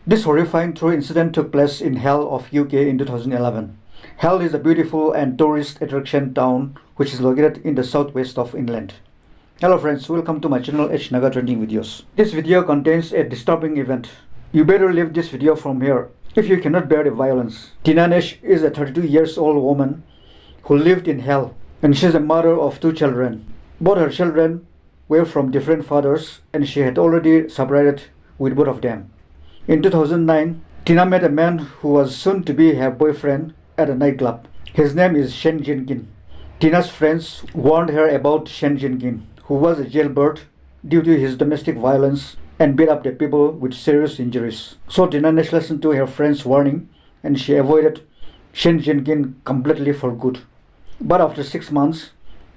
This horrifying true incident took place in Hull of UK in 2011. Hull is a beautiful and tourist attraction town which is located in the southwest of England. Hello friends, welcome to my channel H Naga Trending Videos. This video contains a disturbing event. You better leave this video from here if you cannot bear the violence. Tina Nash is a 32 years old woman who lived in Hull, and she is a mother of 2 children. Both her children were from different fathers and she had already separated with both of them. In 2009, Tina met a man who was soon to be her boyfriend at a nightclub. His name is Shane Jenkins. Tina's friends warned her about Shane Jenkins, who was a jailbird due to his domestic violence and beat up the people with serious injuries. So Tina Nash listened to her friends' warning and she avoided Shane Jenkins completely for good. But after 6 months,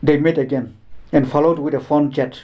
they met again and followed with a phone chat.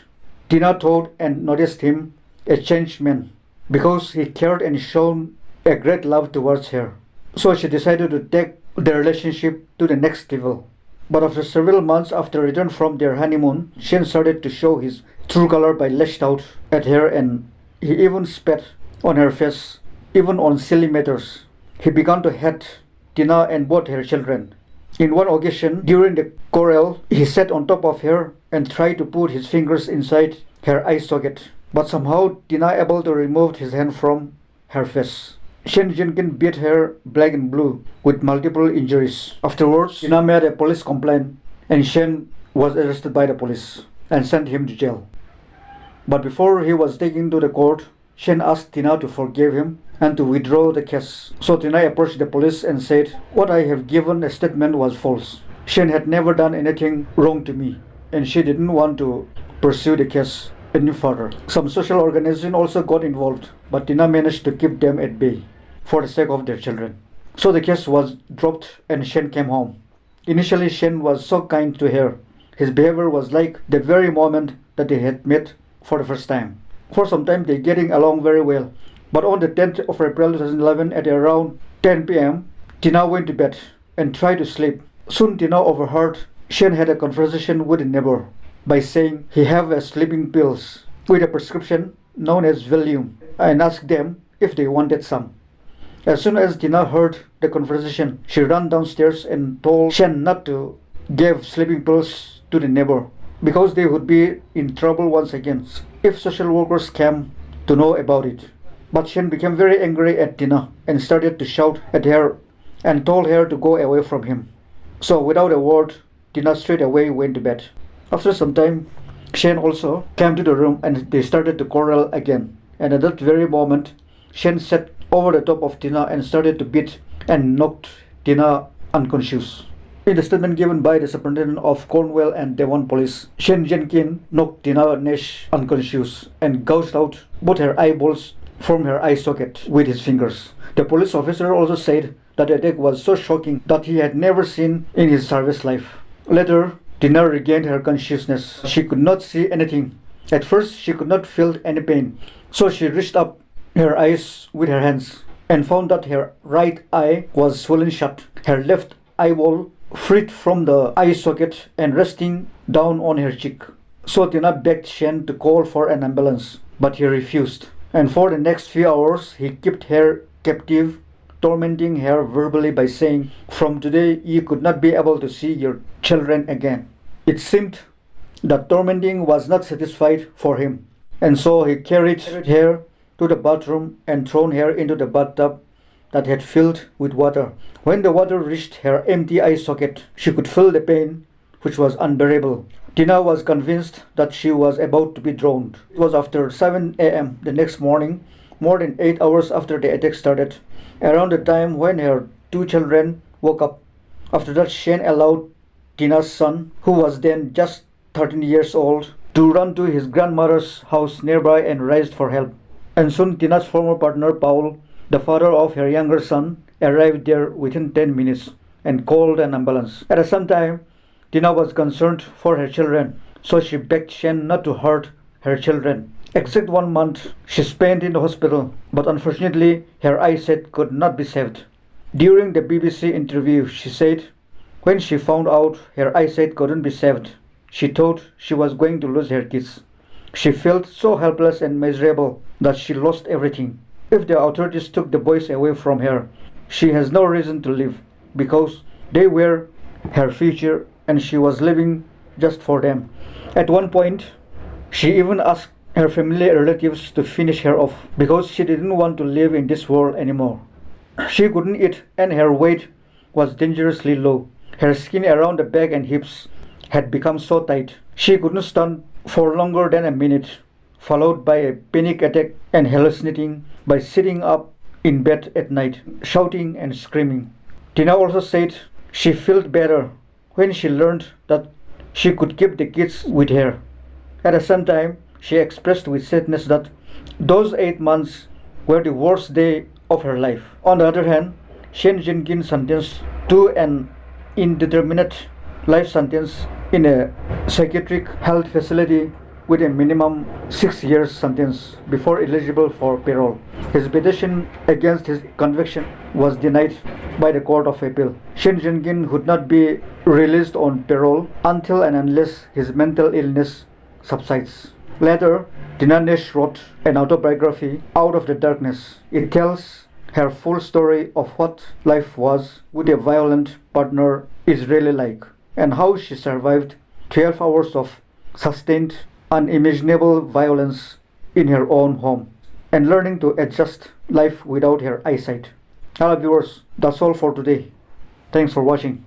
Tina thought and noticed him a changed man because he cared and shown a great love towards her. So she decided to take their relationship to the next level. But after several months after return from their honeymoon, Shane started to show his true color by lashed out at her, and he even spat on her face, even on silly matters. He began to hate Tina and both her children. In one occasion, during the quarrel, he sat on top of her and tried to put his fingers inside her eye socket. But somehow Tina able to remove his hand from her face. Shane Jenkins beat her black and blue with multiple injuries. Afterwards, Tina made a police complaint and Shane was arrested by the police and sent him to jail. But before he was taken to the court, Shane asked Tina to forgive him and to withdraw the case. So Tina approached the police and said, "What I have given a statement was false. Shane had never done anything wrong to me and she didn't want to pursue the case any further." Some social organization also got involved, but Tina managed to keep them at bay for the sake of their children. So the case was dropped and Shane came home. Initially, Shane was so kind to her. His behavior was like the very moment that they had met for the first time. For some time, they getting along very well. But on the 10th of April 2011 at around 10 p.m., Tina went to bed and tried to sleep. Soon Tina overheard Shane had a conversation with a neighbor by saying he have a sleeping pills with a prescription known as Valium and asked them if they wanted some. As soon as Tina heard the conversation, she ran downstairs and told Shane not to give sleeping pills to the neighbor because they would be in trouble once again if social workers came to know about it. But Shane became very angry at Tina and started to shout at her and told her to go away from him. So without a word, Tina straight away went to bed. After some time, Shane also came to the room and they started to quarrel again. And at that very moment, Shane sat over the top of Tina and started to beat and knocked Tina unconscious. In the statement given by the Superintendent of Cornwall and Devon Police, Shane Jenkins knocked Tina Nash unconscious and gouged out both her eyeballs from her eye socket with his fingers. The police officer also said that the attack was so shocking that he had never seen in his service life. Later, Tina regained her consciousness. She could not see anything. At first, she could not feel any pain. So she reached up her eyes with her hands and found that her right eye was swollen shut. Her left eyeball freed from the eye socket and resting down on her cheek. So Tina begged Shane to call for an ambulance, but he refused. And for the next few hours, he kept her captive, tormenting her verbally by saying, "From today, you could not be able to see your children again." It seemed that tormenting was not satisfied for him, and so he carried her to the bathroom and thrown her into the bathtub that had filled with water. When the water reached her empty eye socket, she could feel the pain, which was unbearable. Tina was convinced that she was about to be drowned. It was after 7 a.m. the next morning, more than 8 hours after the attack started, around the time when her 2 children woke up. After that, Shane allowed Tina's son, who was then just 13 years old, to run to his grandmother's house nearby and raised for help. And soon Tina's former partner, Paul, the father of her younger son, arrived there within 10 minutes and called an ambulance. At the same time, Tina was concerned for her children, so she begged Shane not to hurt her children. Exact 1 month she spent in the hospital, but unfortunately her eyesight could not be saved. During the BBC interview, she said when she found out her eyesight couldn't be saved, she thought she was going to lose her kids. She felt so helpless and miserable that she lost everything. if the authorities took the boys away from her, she has no reason to live because they were her future and she was living just for them. At one point, she even asked her family relatives to finish her off because she didn't want to live in this world anymore. She couldn't eat and her weight was dangerously low. Her skin around the back and hips had become so tight. She couldn't stand for longer than a minute, followed by a panic attack and hallucinating by sitting up in bed at night, shouting and screaming. Tina also said she felt better when she learned that she could keep the kids with her. At the same time, she expressed with sadness that those 8 months were the worst day of her life. On the other hand, Shane Jenkins sentenced to an indeterminate life sentence in a psychiatric health facility with a minimum 6 years sentence before eligible for parole. His petition against his conviction was denied by the Court of Appeal. Shane Jenkins would not be released on parole until and unless his mental illness subsides. Later, Tina Nash wrote an autobiography, Out of the Darkness. It tells her full story of what life was with a violent partner is really like, and how she survived 12 hours of sustained, unimaginable violence in her own home, and learning to adjust life without her eyesight. Hello viewers, that's all for today. Thanks for watching.